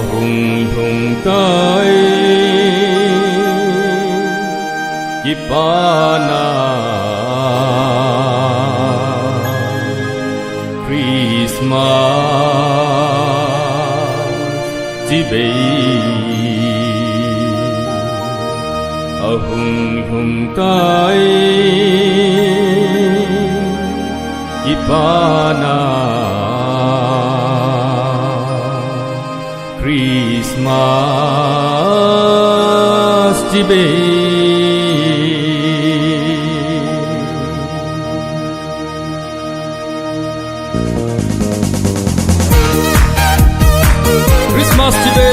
hùng hùng tay Kipana Christmas Jibe hùng hùng tay Kipana Christmas Jibe Christmas Jibe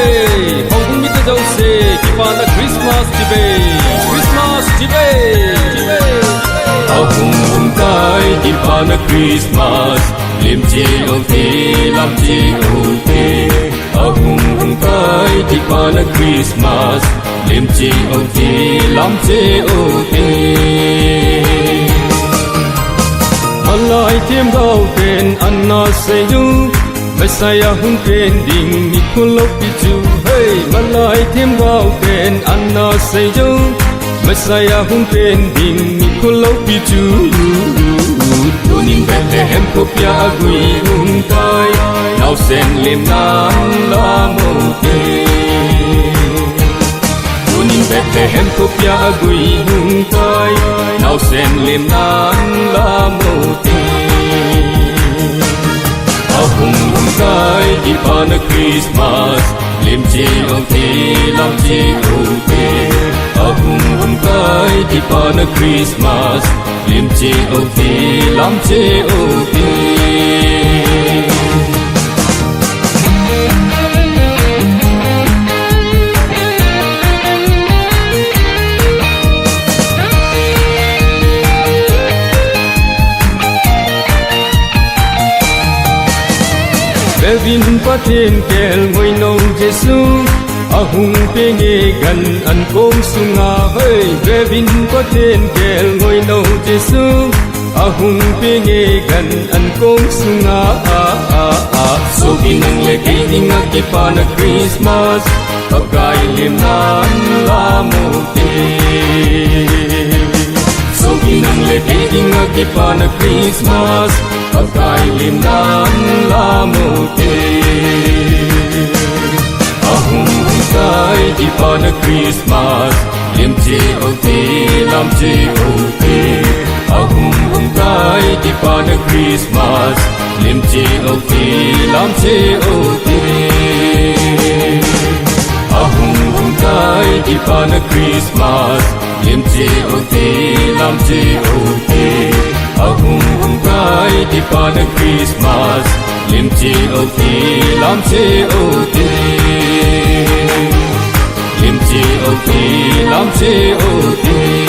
Hong Kong mit dau se Kipana Christmas Jibe Christmas Jibe Hong Kong tai Kipana Christmas lim chi ong ti lam chi ong ti Hong Kong tai Kipana Christmas lim chi ong ti lam chi ong ti Malai tiêm gao tên anna se yu Messiah hung tên ding mi kulok pichu hey Malai tiêm gao tên anna se yu Messiah hung tên ding mi kulok pichu Tunin Bethlehem kopya agui hung tai Now sen lim nan la mo te Tunin Bethlehem kopya agui hung tai Now sen lim nan la mo te Hung hung tai Kipana Christmas lim chi ong ti lam chi ong ti Hung hung tai Kipana Christmas lim chi ong ti lam chi ong ti Bevin patin kel ngoi nong Jesu ahung pe nge gan an kong sunga hey Bevin patin kel ngoi nong Jesu ahung pe nge gan an kong sunga so binang le ke ninga Kipana Christmas pagai lim nan la mo te so binang le ke ninga Kipana Christmas pagai lim nan la mo te ahung hung tai Kipana Christmas lim chi ong ti lam chi ong ti ahung hung tai Kipana Christmas lim chi ong ti lam chi ong ti ahung hung tai Kipana Christmas lim chi ong ti lam chi ong ti ahung hung tai Kipana Christmas lim chi ong ti lam chi ong ti lim chi ong ti lam chi ong ti